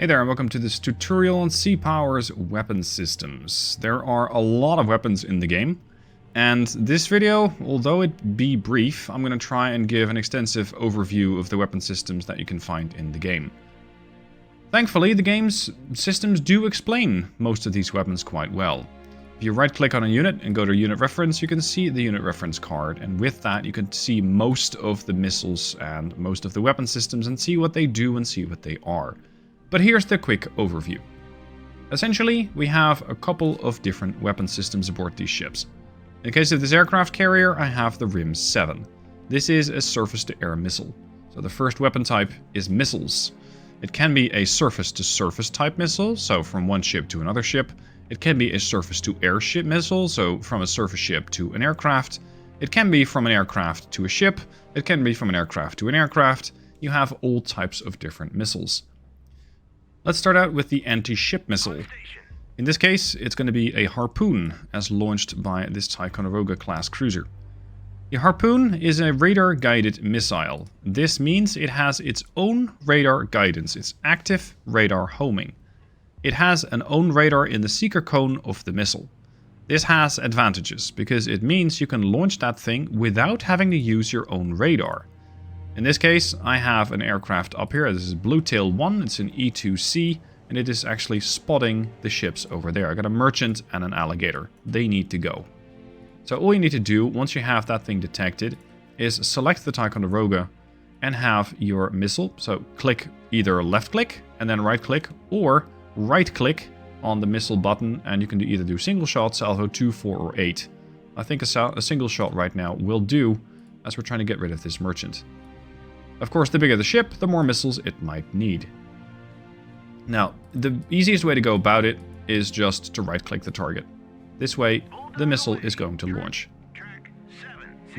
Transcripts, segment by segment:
Hey there and welcome to this tutorial on Sea Power's weapon systems. There are a lot of weapons in the game, and this video, although it be brief, I'm going to try and give an extensive overview of the weapon systems that you can find in the game. Thankfully, the game's systems do explain most of these weapons quite well. If you right click on a unit and go to unit reference, you can see the unit reference card, and with that you can see most of the missiles and most of the weapon systems and see what they do and see what they are. But here's the quick overview. Essentially, we have a couple of different weapon systems aboard these ships. In the case of this aircraft carrier, I have the RIM-7. This is a surface-to-air missile. So the first weapon type is missiles. It can be a surface-to-surface type missile, so from one ship to another ship. It can be a surface-to-air ship missile, so from a surface ship to an aircraft. It can be from an aircraft to a ship. It can be from an aircraft to an aircraft. You have all types of different missiles. Let's start out with the anti-ship missile. In this case, it's going to be a Harpoon, as launched by this Ticonderoga class cruiser. The Harpoon is a radar-guided missile. This means it has its own radar guidance, its active radar homing. It has an own radar in the seeker cone of the missile. This has advantages, because it means you can launch that thing without having to use your own radar. In this case, I have an aircraft up here. This is Bluetail 1, it's an E2C, and it is actually spotting the ships over there. I got a merchant and an alligator. They need to go. So all you need to do, once you have that thing detected, is select the Ticonderoga and have your missile. So click either left click and then right click, or right click on the missile button, and you can either do single shot, salvo 2, 4, or 8. I think a single shot right now will do, as we're trying to get rid of this merchant. Of course, the bigger the ship, the more missiles it might need. Now, the easiest way to go about it is just to right-click the target. This way, the missile is going to launch.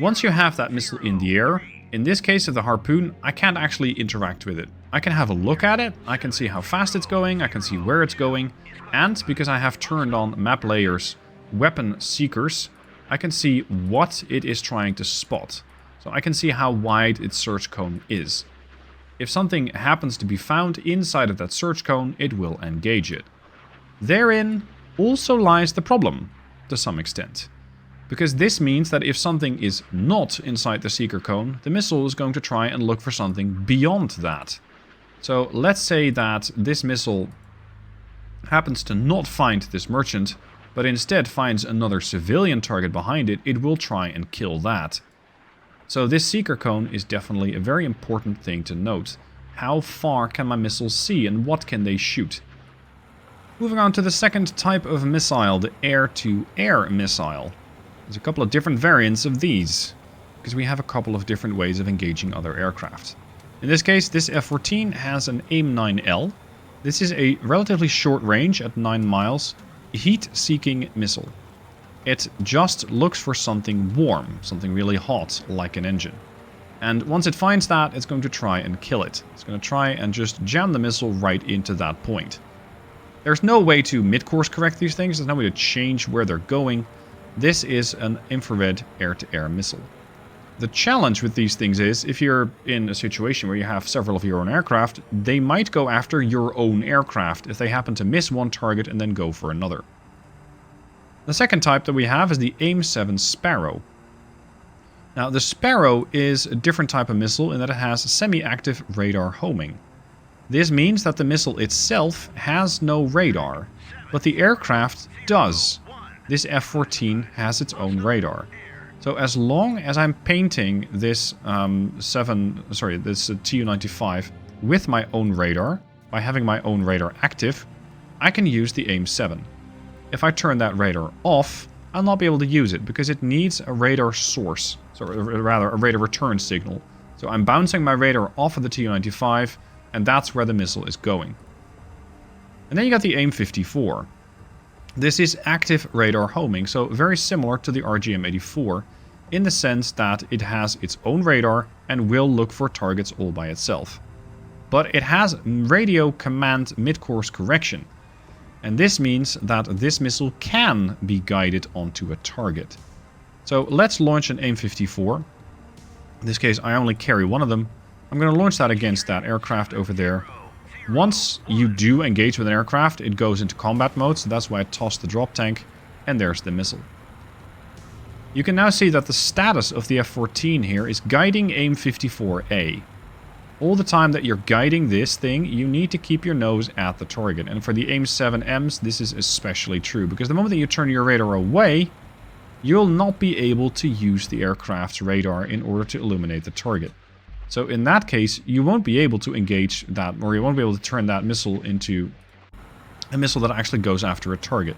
Once you have that missile in the air, in this case of the Harpoon, I can't actually interact with it. I can have a look at it, I can see how fast it's going, I can see where it's going, and because I have turned on map layers, weapon seekers, I can see what it is trying to spot. So I can see how wide its search cone is. If something happens to be found inside of that search cone, it will engage it. Therein also lies the problem, to some extent. Because this means that if something is not inside the seeker cone, the missile is going to try and look for something beyond that. So let's say that this missile happens to not find this merchant, but instead finds another civilian target behind it, it will try and kill that. So this seeker cone is definitely a very important thing to note. How far can my missiles see and what can they shoot? Moving on to the second type of missile, the air-to-air missile. There's a couple of different variants of these, because we have a couple of different ways of engaging other aircraft. In this case, this F-14 has an AIM-9L. This is a relatively short range at 9 miles, heat-seeking missile. It just looks for something warm, something really hot, like an engine. And once it finds that, it's going to try and kill it. It's going to try and just jam the missile right into that point. There's no way to mid-course correct these things. There's no way to change where they're going. This is an infrared air-to-air missile. The challenge with these things is, if you're in a situation where you have several of your own aircraft, they might go after your own aircraft if they happen to miss one target and then go for another. The second type that we have is the AIM-7 Sparrow. Now, the Sparrow is a different type of missile in that it has semi-active radar homing. This means that the missile itself has no radar, but the aircraft does. This F-14 has its own radar. So as long as I'm painting this Tu-95 with my own radar, by having my own radar active, I can use the AIM-7. If I turn that radar off, I'll not be able to use it because it needs a radar source, so rather a radar return signal. So I'm bouncing my radar off of the Tu-95, and that's where the missile is going. And then you got the AIM-54. This is active radar homing, so very similar to the RGM-84 in the sense that it has its own radar and will look for targets all by itself. But it has radio command mid-course correction. And this means that this missile can be guided onto a target. So let's launch an AIM-54. In this case, I only carry one of them. I'm going to launch that against that aircraft over there. Once you do engage with an aircraft, it goes into combat mode, so that's why I tossed the drop tank, and there's the missile. You can now see that the status of the F-14 here is guiding AIM-54A. All the time that you're guiding this thing, you need to keep your nose at the target. And for the AIM-7Ms, this is especially true, because the moment that you turn your radar away, you'll not be able to use the aircraft's radar in order to illuminate the target. So in that case, you won't be able to engage that, or you won't be able to turn that missile into a missile that actually goes after a target.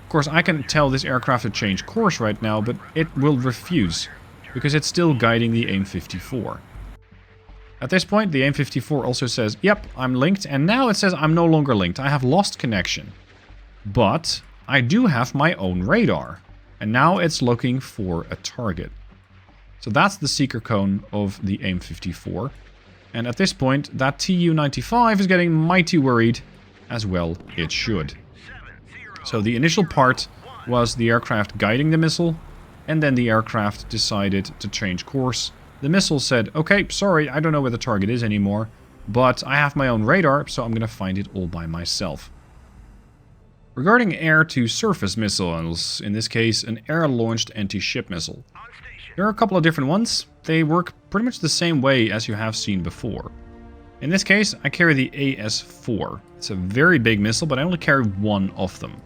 Of course, I can tell this aircraft to change course right now, but it will refuse, because it's still guiding the AIM-54. At this point, the AIM-54 also says, yep, I'm linked, and now it says I'm no longer linked. I have lost connection. But I do have my own radar, and now it's looking for a target. So that's the seeker cone of the AIM-54. And at this point, that Tu-95 is getting mighty worried, as well it should. So the initial part was the aircraft guiding the missile, and then the aircraft decided to change course. The missile said, okay, sorry, I don't know where the target is anymore, but I have my own radar, so I'm going to find it all by myself. Regarding air-to-surface missiles, in this case an air-launched anti-ship missile. There are a couple of different ones. They work pretty much the same way as you have seen before. In this case, I carry the AS-4. It's a very big missile, but I only carry one of them.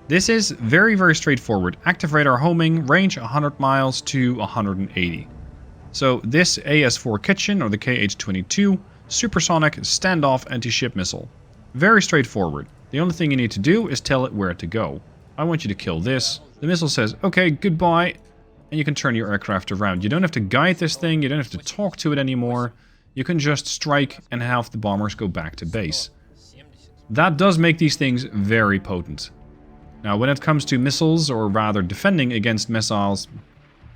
This is very, very straightforward. Active radar homing, range 100 miles to 180. So this AS-4 Kitchen, or the KH-22, supersonic standoff anti-ship missile. Very straightforward. The only thing you need to do is tell it where to go. I want you to kill this. The missile says, okay, goodbye, and you can turn your aircraft around. You don't have to guide this thing, you don't have to talk to it anymore. You can just strike and have the bombers go back to base. That does make these things very potent. Now, when it comes to missiles, or rather defending against missiles,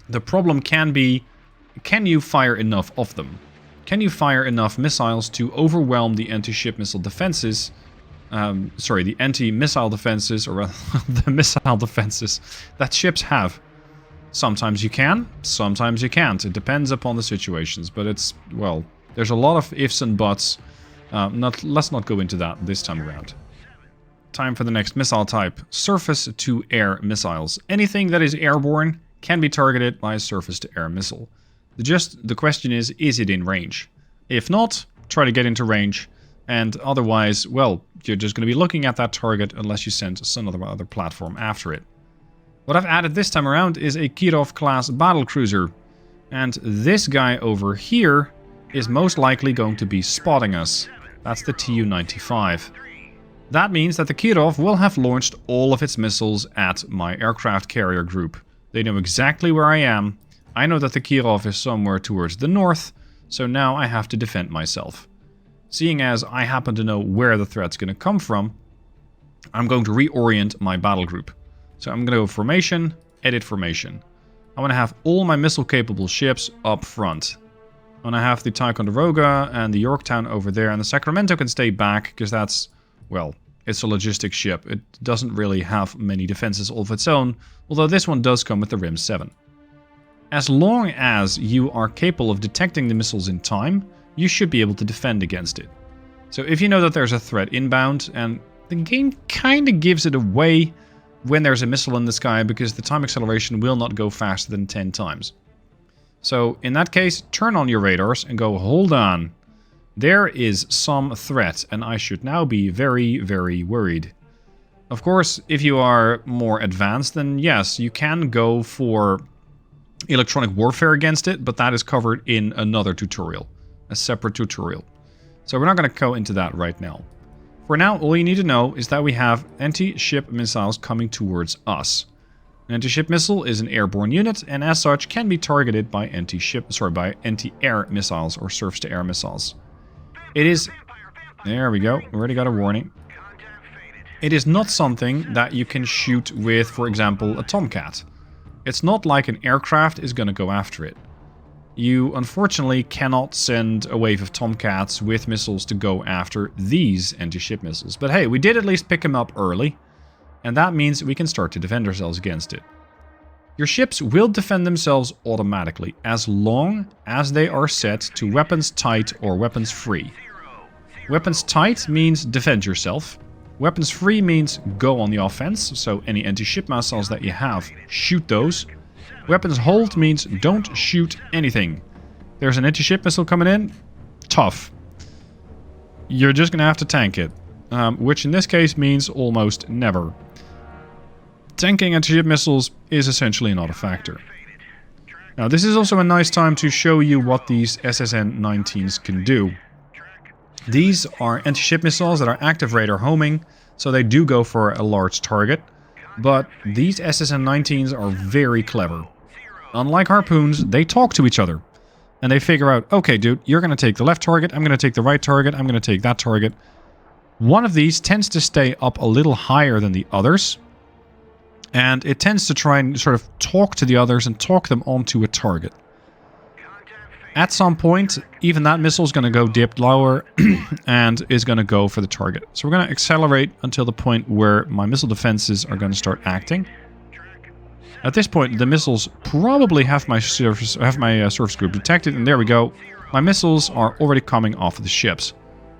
the problem can be, can you fire enough of them? Can you fire enough missiles to overwhelm the anti-ship missile defenses? The anti-missile defenses, or rather, the missile defenses that ships have. Sometimes you can, sometimes you can't. It depends upon the situations, but it's, well, there's a lot of ifs and buts. Let's not go into that this time around. Time for the next missile type, surface-to-air missiles. Anything that is airborne can be targeted by a surface-to-air missile. The question is it in range? If not, try to get into range, and otherwise, well, you're just going to be looking at that target unless you send some other platform after it. What I've added this time around is a Kirov-class battlecruiser, and this guy over here is most likely going to be spotting us. That's the Tu-95. That means that the Kirov will have launched all of its missiles at my aircraft carrier group. They know exactly where I am. I know that the Kirov is somewhere towards the north, so now I have to defend myself. Seeing as I happen to know where the threat's going to come from, I'm going to reorient my battle group. So I'm going to go formation, edit formation. I want to have all my missile-capable ships up front. I want to have the Ticonderoga and the Yorktown over there, and the Sacramento can stay back, because that's, well, it's a logistics ship. It doesn't really have many defenses all of its own, although this one does come with the RIM 7. As long as you are capable of detecting the missiles in time, you should be able to defend against it. So if you know that there's a threat inbound, and the game kind of gives it away when there's a missile in the sky, because the time acceleration will not go faster than 10 times. So in that case, turn on your radars and go, hold on. There is some threat, and I should now be very, very worried. Of course, if you are more advanced, then yes, you can go for electronic warfare against it, but that is covered in another tutorial, a separate tutorial. So we're not going to go into that right now. For now, all you need to know is that we have anti-ship missiles coming towards us. An anti-ship missile is an airborne unit, and as such can be targeted by anti-air missiles or surface-to-air missiles. It is... There we go. We already got a warning. It is not something that you can shoot with, for example, a Tomcat. It's not like an aircraft is going to go after it. You, unfortunately, cannot send a wave of Tomcats with missiles to go after these anti-ship missiles. But hey, we did at least pick them up early, and that means we can start to defend ourselves against it. Your ships will defend themselves automatically, as long as they are set to weapons tight or weapons free. Weapons tight means defend yourself. Weapons free means go on the offense, so any anti-ship missiles that you have, shoot those. Weapons hold means don't shoot anything. There's an anti-ship missile coming in, tough. You're just going to have to tank it, which in this case means almost never. Tanking anti-ship missiles is essentially not a factor. Now this is also a nice time to show you what these SSN-19s can do. These are anti-ship missiles that are active radar homing, so they do go for a large target. But these SSN-19s are very clever. Unlike harpoons, they talk to each other. And they figure out, okay dude, you're going to take the left target, I'm going to take the right target, I'm going to take that target. One of these tends to stay up a little higher than the others. And it tends to try and sort of talk to the others and talk them onto a target. At some point, even that missile is going to go dip lower and is going to go for the target. So we're going to accelerate until the point where my missile defenses are going to start acting. At this point, the missiles probably have my surface group detected, and there we go. My missiles are already coming off of the ships.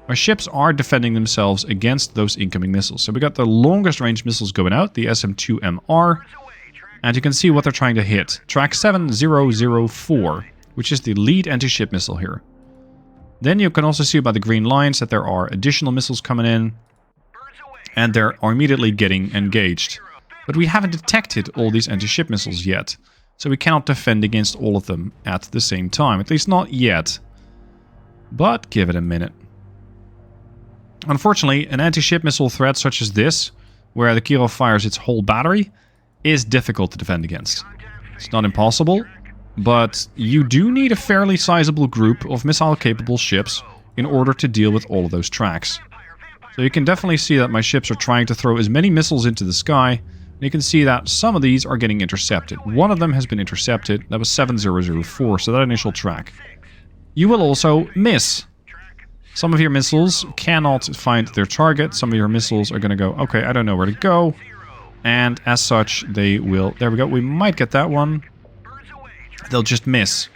My ships are defending themselves against those incoming missiles. So we got the longest range missiles going out, the SM-2MR, and you can see what they're trying to hit. Track 7004. Which is the lead anti-ship missile here. Then you can also see by the green lines that there are additional missiles coming in, and they are immediately getting engaged. But we haven't detected all these anti-ship missiles yet, so we cannot defend against all of them at the same time, at least not yet. But give it a minute. Unfortunately, an anti-ship missile threat such as this, where the Kirov fires its whole battery, is difficult to defend against. It's not impossible, but you do need a fairly sizable group of missile-capable ships in order to deal with all of those tracks. So you can definitely see that my ships are trying to throw as many missiles into the sky, and you can see that some of these are getting intercepted. One of them has been intercepted, that was 7004, so that initial track. You will also miss. Some of your missiles cannot find their target, some of your missiles are going to go, okay, I don't know where to go, and as such, they will, there we go, we might get that one. They'll just miss.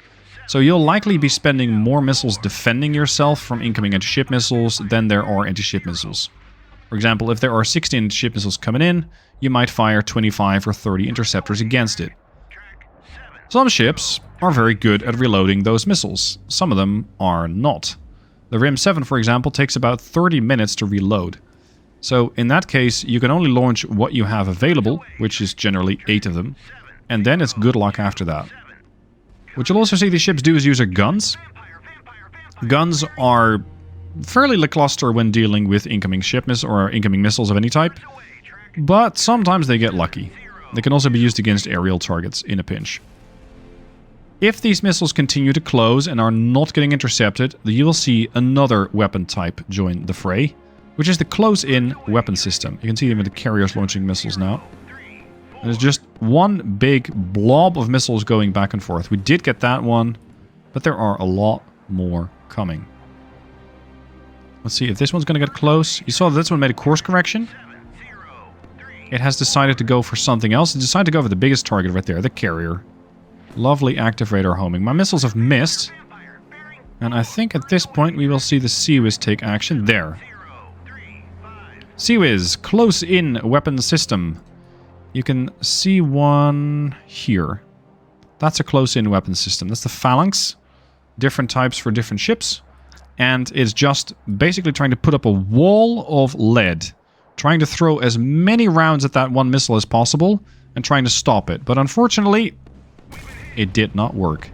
So you'll likely be spending more missiles defending yourself from incoming anti-ship missiles than there are anti-ship missiles. For example, if there are 60 anti-ship missiles coming in, you might fire 25 or 30 interceptors against it. Some ships are very good at reloading those missiles. Some of them are not. The RIM-7, for example, takes about 30 minutes to reload. So in that case, you can only launch what you have available, which is generally 8 of them, and then it's good luck after that. What you'll also see these ships do is use their guns. Guns are fairly lackluster when dealing with incoming ship missiles or incoming missiles of any type, but sometimes they get lucky. They can also be used against aerial targets in a pinch. If these missiles continue to close and are not getting intercepted, you will see another weapon type join the fray, which is the close-in weapon system. You can see even the carriers launching missiles now. There's just one big blob of missiles going back and forth. We did get that one, but there are a lot more coming. Let's see if this one's going to get close. You saw that this one made a course correction. It has decided to go for something else. It decided to go for the biggest target right there, the carrier. Lovely active radar homing. My missiles have missed. And I think at this point we will see the CIWS take action. There. CIWS, close-in weapon system. You can see one here. That's a close-in weapon system. That's the Phalanx. Different types for different ships. And it's just basically trying to put up a wall of lead. Trying to throw as many rounds at that one missile as possible. And trying to stop it. But unfortunately, it did not work.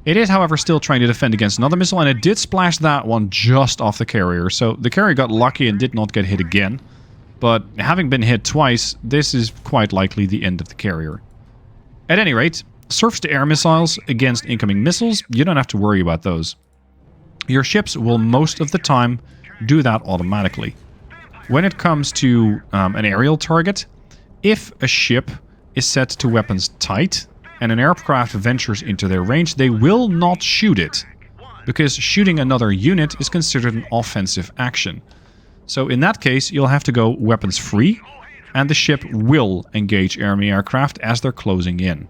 It is, however, still trying to defend against another missile. And it did splash that one just off the carrier. So the carrier got lucky and did not get hit again. But having been hit twice, this is quite likely the end of the carrier. At any rate, surface-to-air missiles against incoming missiles, you don't have to worry about those. Your ships will most of the time do that automatically. When it comes to an aerial target, if a ship is set to weapons tight and an aircraft ventures into their range, they will not shoot it, because shooting another unit is considered an offensive action. So in that case, you'll have to go weapons free, and the ship will engage enemy aircraft as they're closing in.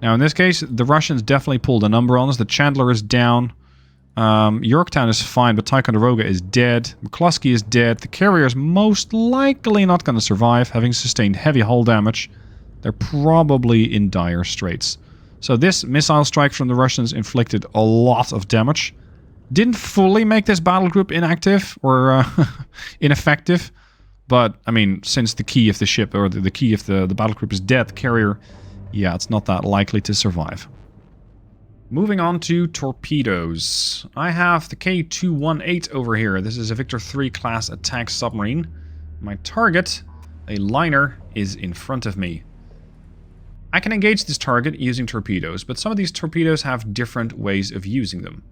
Now in this case, the Russians definitely pulled a number on us. The Chandler is down. Yorktown is fine, but Ticonderoga is dead. McCluskey is dead. The carrier is most likely not going to survive, having sustained heavy hull damage. They're probably in dire straits. So this missile strike from the Russians inflicted a lot of damage. Didn't fully make this battle group inactive or ineffective. But, I mean, since the key of the ship, or the key of the battle group is dead, the carrier, yeah, it's not that likely to survive. Moving on to torpedoes. I have the K218 over here. This is a Victor III class attack submarine. My target, a liner, is in front of me. I can engage this target using torpedoes, but some of these torpedoes have different ways of using them.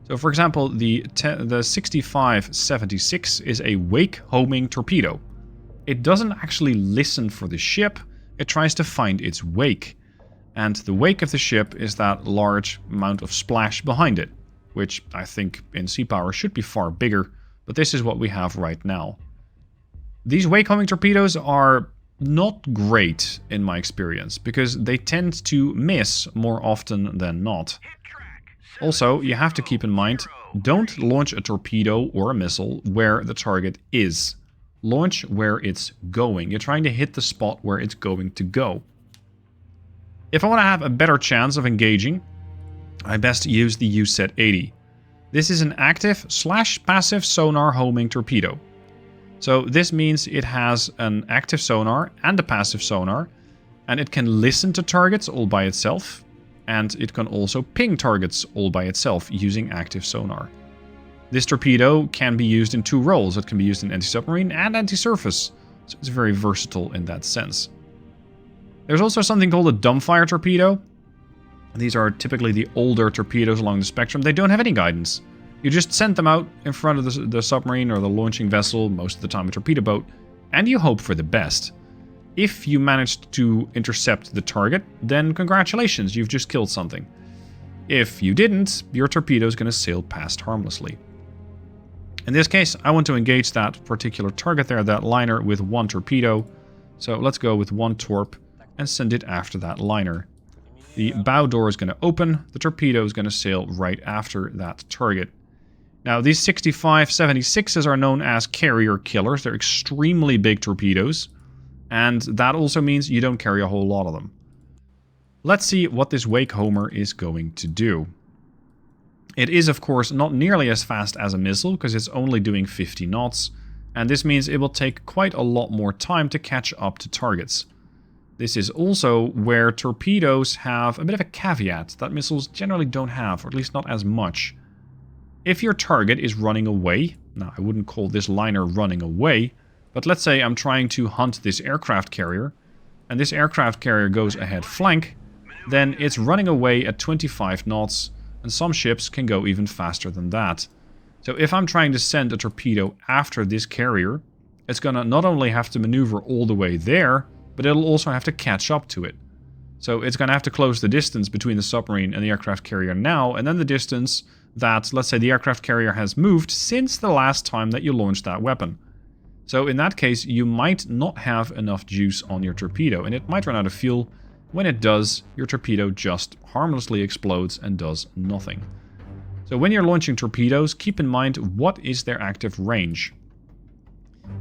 So, for example, the 6576 is a wake-homing torpedo. It doesn't actually listen for the ship, it tries to find its wake. And the wake of the ship is that large amount of splash behind it, which I think in sea power should be far bigger, but this is what we have right now. These wake-homing torpedoes are not great in my experience, because they tend to miss more often than not. Also, you have to keep in mind, don't launch a torpedo or a missile where the target is. Launch where it's going. You're trying to hit the spot where it's going to go. If I want to have a better chance of engaging, I best use the USET-80. This is an active/passive sonar homing torpedo. So this means it has an active sonar and a passive sonar, and it can listen to targets all by itself. And it can also ping targets all by itself using active sonar. This torpedo can be used in two roles. It can be used in anti-submarine and anti-surface, so it's very versatile in that sense. There's also something called a dumbfire torpedo. These are typically the older torpedoes along the spectrum. They don't have any guidance. You just send them out in front of the submarine or the launching vessel, most of the time a torpedo boat, and you hope for the best. If you managed to intercept the target, then congratulations, you've just killed something. If you didn't, your torpedo is going to sail past harmlessly. In this case, I want to engage that particular target there, that liner, with one torpedo. So let's go with one torp and send it after that liner. The bow door is going to open, the torpedo is going to sail right after that target. Now, these 6576s are known as carrier killers. They're extremely big torpedoes. And that also means you don't carry a whole lot of them. Let's see what this wake homer is going to do. It is, of course, not nearly as fast as a missile, because it's only doing 50 knots. And this means it will take quite a lot more time to catch up to targets. This is also where torpedoes have a bit of a caveat that missiles generally don't have, or at least not as much. If your target is running away, now I wouldn't call this liner running away, but let's say I'm trying to hunt this aircraft carrier, and this aircraft carrier goes ahead flank, then it's running away at 25 knots, and some ships can go even faster than that. So if I'm trying to send a torpedo after this carrier, it's gonna not only have to maneuver all the way there, but it'll also have to catch up to it. So it's gonna have to close the distance between the submarine and the aircraft carrier now, and then the distance that, let's say, the aircraft carrier has moved since the last time that you launched that weapon. So in that case, you might not have enough juice on your torpedo, and it might run out of fuel. When it does, your torpedo just harmlessly explodes and does nothing. So when you're launching torpedoes, keep in mind what is their active range.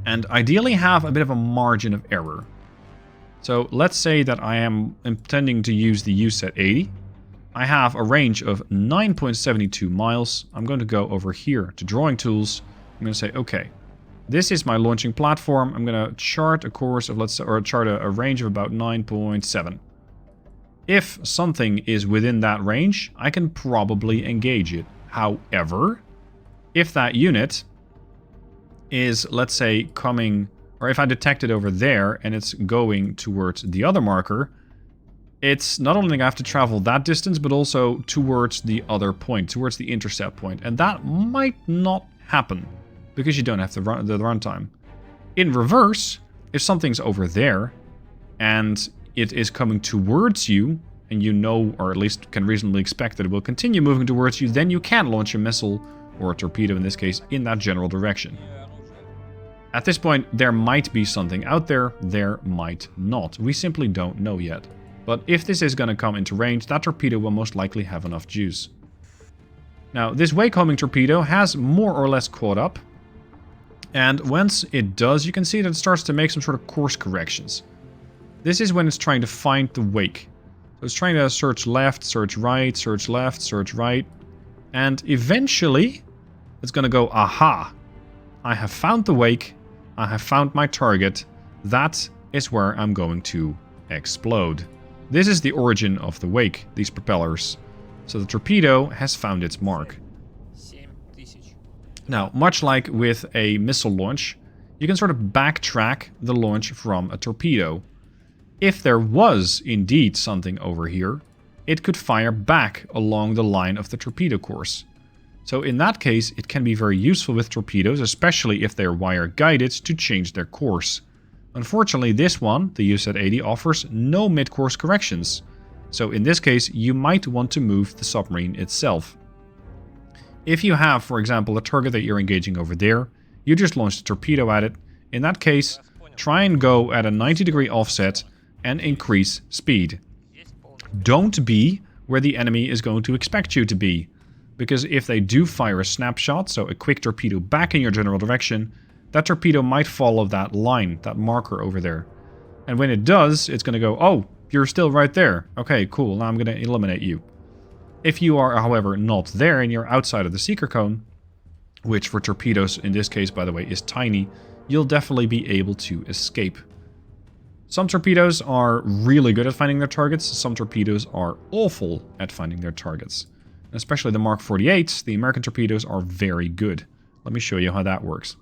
And ideally have a bit of a margin of error. So let's say that I am intending to use the USET-80. I have a range of 9.72 miles. I'm going to go over here to drawing tools. I'm going to say, okay, this is my launching platform. I'm going to chart a course of, let's say, or chart a range of about 9.7. If something is within that range, I can probably engage it. However, if that unit is, let's say, coming, or if I detect it over there and it's going towards the other marker, it's not only going to have to travel that distance, but also towards the other point, towards the intercept point. And that might not happen, because you don't have the runtime. In reverse, if something's over there, and it is coming towards you, and you know, or at least can reasonably expect that it will continue moving towards you, then you can launch a missile, or a torpedo in this case, in that general direction. At this point, there might be something out there, there might not. We simply don't know yet. But if this is going to come into range, that torpedo will most likely have enough juice. Now, this wake-homing torpedo has more or less caught up. And once it does, you can see that it starts to make some sort of course corrections. This is when it's trying to find the wake. So it's trying to search left, search right, search left, search right. And eventually, it's going to go, aha! I have found the wake. I have found my target. That is where I'm going to explode. This is the origin of the wake, these propellers. So the torpedo has found its mark. Now, much like with a missile launch, you can sort of backtrack the launch from a torpedo. If there was indeed something over here, it could fire back along the line of the torpedo course. So in that case, it can be very useful with torpedoes, especially if they're wire guided, to change their course. Unfortunately, this one, the UZ-80, offers no mid-course corrections. So in this case, you might want to move the submarine itself. If you have, for example, a target that you're engaging over there, you just launch the torpedo at it. In that case, try and go at a 90-degree offset and increase speed. Don't be where the enemy is going to expect you to be. Because if they do fire a snapshot, so a quick torpedo back in your general direction, that torpedo might follow that line, that marker over there. And when it does, it's going to go, oh, you're still right there. Okay, cool, now I'm going to eliminate you. If you are, however, not there and you're outside of the seeker cone, which for torpedoes in this case, by the way, is tiny, you'll definitely be able to escape. Some torpedoes are really good at finding their targets. Some torpedoes are awful at finding their targets. Especially the Mark 48s, the American torpedoes are very good. Let me show you how that works.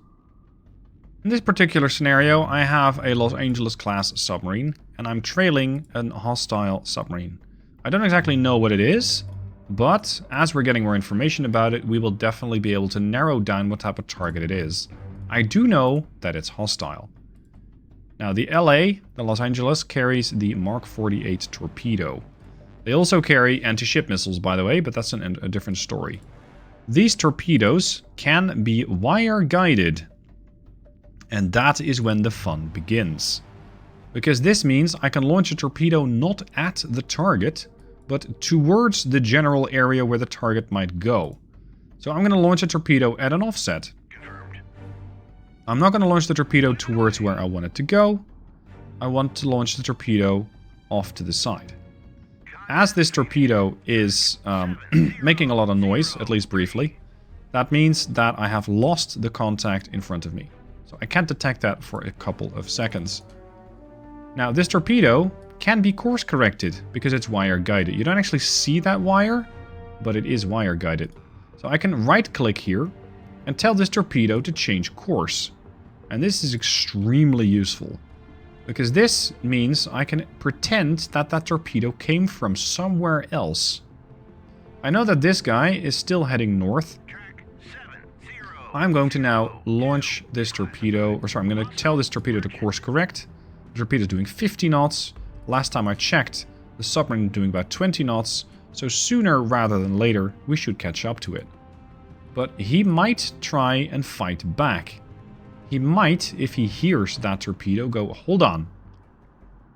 In this particular scenario, I have a Los Angeles class submarine, and I'm trailing a hostile submarine. I don't exactly know what it is, but as we're getting more information about it, we will definitely be able to narrow down what type of target it is. I do know that it's hostile. Now the LA, the Los Angeles, carries the Mark 48 torpedo. They also carry anti-ship missiles, by the way, but that's a different story. These torpedoes can be wire-guided. And that is when the fun begins. Because this means I can launch a torpedo not at the target, but towards the general area where the target might go. So I'm going to launch a torpedo at an offset. Confirmed. I'm not going to launch the torpedo towards where I want it to go. I want to launch the torpedo off to the side. As this torpedo is making a lot of noise, at least briefly, that means that I have lost the contact in front of me. So I can't detect that for a couple of seconds. Now this torpedo can be course corrected because it's wire guided. You don't actually see that wire, but it is wire guided. So I can right click here and tell this torpedo to change course. And this is extremely useful. Because this means I can pretend that that torpedo came from somewhere else. I know that this guy is still heading north. I'm going to now launch this torpedo, or sorry, I'm going to tell this torpedo to course correct. The torpedo is doing 50 knots. Last time I checked, the submarine is doing about 20 knots. So sooner rather than later, we should catch up to it. But he might try and fight back. He might, if he hears that torpedo, go, hold on.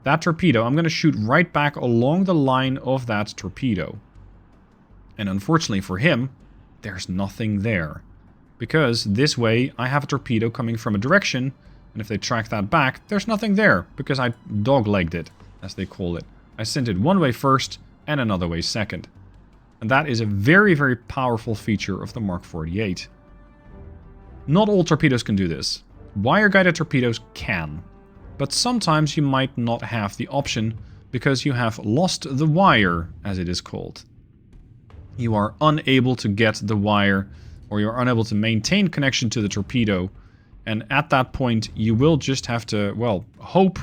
That torpedo, I'm going to shoot right back along the line of that torpedo. And unfortunately for him, there's nothing there. Because this way, I have a torpedo coming from a direction, and if they track that back, there's nothing there, because I dog-legged it, as they call it. I sent it one way first, and another way second. And that is a very, very powerful feature of the Mark 48. Not all torpedoes can do this. Wire-guided torpedoes can. But sometimes you might not have the option because you have lost the wire, as it is called. You are unable to get the wire, or you're unable to maintain connection to the torpedo. And at that point, you will just have to, well, hope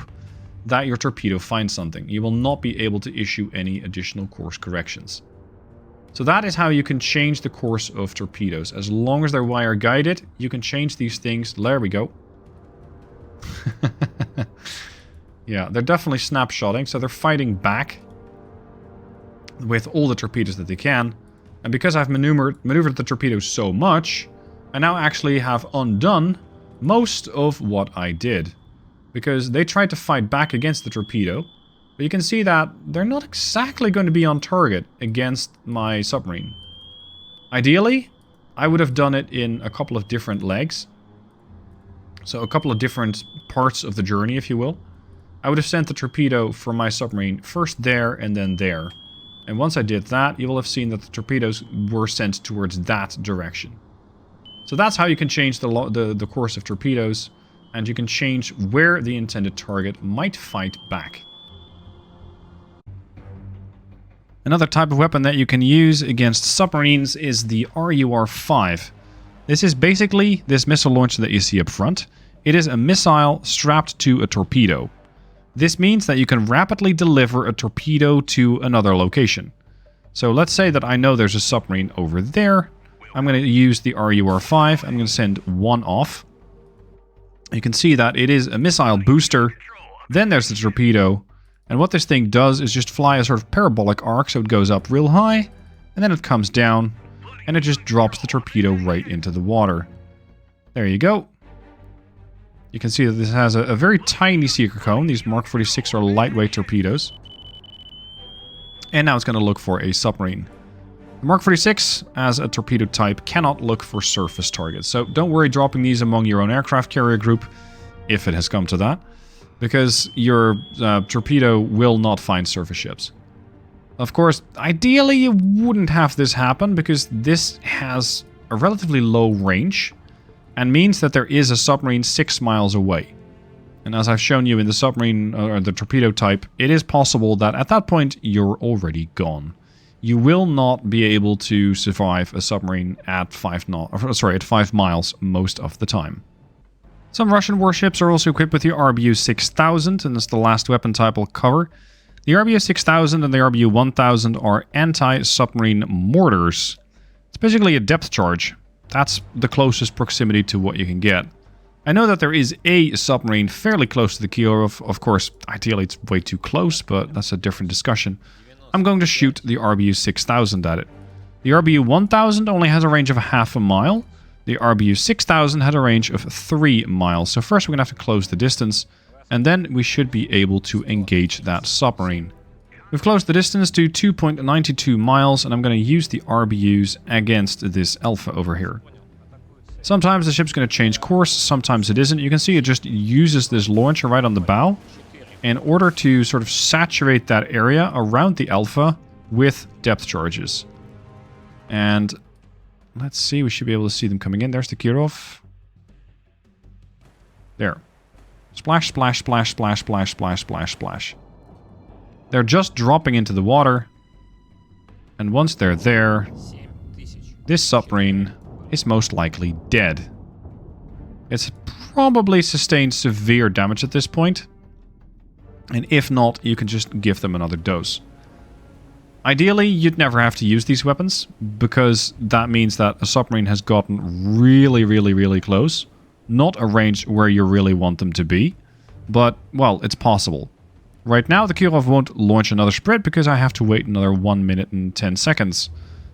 that your torpedo finds something. You will not be able to issue any additional course corrections. So that is how you can change the course of torpedoes. As long as they're wire guided, you can change these things. There we go. Yeah, they're definitely snapshotting, so they're fighting back with all the torpedoes that they can. And because I've maneuvered the torpedoes so much, I now actually have undone most of what I did. Because they tried to fight back against the torpedo, but you can see that they're not exactly going to be on target against my submarine. Ideally, I would have done it in a couple of different legs. So a couple of different parts of the journey, if you will. I would have sent the torpedo from my submarine first there and then there. And once I did that, you will have seen that the torpedoes were sent towards that direction. So that's how you can change the course of torpedoes, and you can change where the intended target might fight back. Another type of weapon that you can use against submarines is the RUR-5. This is basically this missile launcher that you see up front. It is a missile strapped to a torpedo. This means that you can rapidly deliver a torpedo to another location. So let's say that I know there's a submarine over there. I'm going to use the RUR-5. I'm going to send one off. You can see that it is a missile booster. Then there's the torpedo. And what this thing does is just fly a sort of parabolic arc, so it goes up real high, and then it comes down, and it just drops the torpedo right into the water. There you go. You can see that this has a very tiny seeker cone. These Mark 46 are lightweight torpedoes. And now it's going to look for a submarine. The Mark 46, as a torpedo type, cannot look for surface targets. So don't worry dropping these among your own aircraft carrier group, if it has come to that. Because your torpedo will not find surface ships. Of course, ideally you wouldn't have this happen, because this has a relatively low range, and means that there is a submarine 6 miles away. And as I've shown you in the submarine, or the torpedo type, it is possible that at that point you're already gone. You will not be able to survive a submarine at 5 miles most of the time. Some Russian warships are also equipped with the RBU-6000, and that's the last weapon type I'll cover. The RBU-6000 and the RBU-1000 are anti-submarine mortars. It's basically a depth charge. That's the closest proximity to what you can get. I know that there is a submarine fairly close to the Kirov. Of course, ideally it's way too close, but that's a different discussion. I'm going to shoot the RBU-6000 at it. The RBU-1000 only has a range of half a mile. The RBU-6000 had a range of 3 miles. So first we're going to have to close the distance, and then we should be able to engage that submarine. We've closed the distance to 2.92 miles, and I'm going to use the RBUs against this Alpha over here. Sometimes the ship's going to change course, sometimes it isn't. You can see it just uses this launcher right on the bow in order to sort of saturate that area around the Alpha with depth charges. And let's see, we should be able to see them coming in. There's the Kirov. There. Splash, splash, splash, splash, splash, splash, splash, splash. They're just dropping into the water. And once they're there, this submarine is most likely dead. It's probably sustained severe damage at this point. And if not, you can just give them another dose. Ideally, you'd never have to use these weapons, because that means that a submarine has gotten really, really, really close. Not a range where you really want them to be, but, well, it's possible. Right now, the Kirov won't launch another sprint because I have to wait another 1 minute and 10 seconds.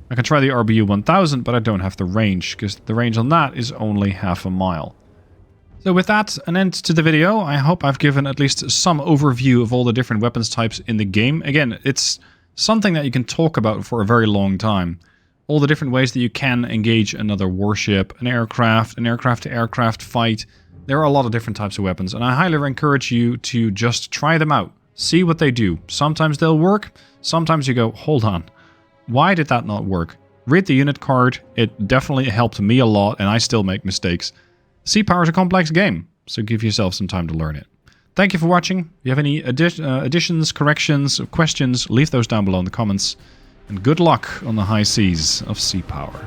I can try the RBU-1000, but I don't have the range, because the range on that is only half a mile. So with that, an end to the video. I hope I've given at least some overview of all the different weapons types in the game. Again, it's something that you can talk about for a very long time. All the different ways that you can engage another warship, an aircraft-to-aircraft fight. There are a lot of different types of weapons, and I highly encourage you to just try them out. See what they do. Sometimes they'll work, sometimes you go, hold on, why did that not work? Read the unit card, it definitely helped me a lot, and I still make mistakes. Sea Power is a complex game, so give yourself some time to learn it. Thank you for watching. If you have any additions, corrections, questions, leave those down below in the comments. And good luck on the high seas of Sea Power.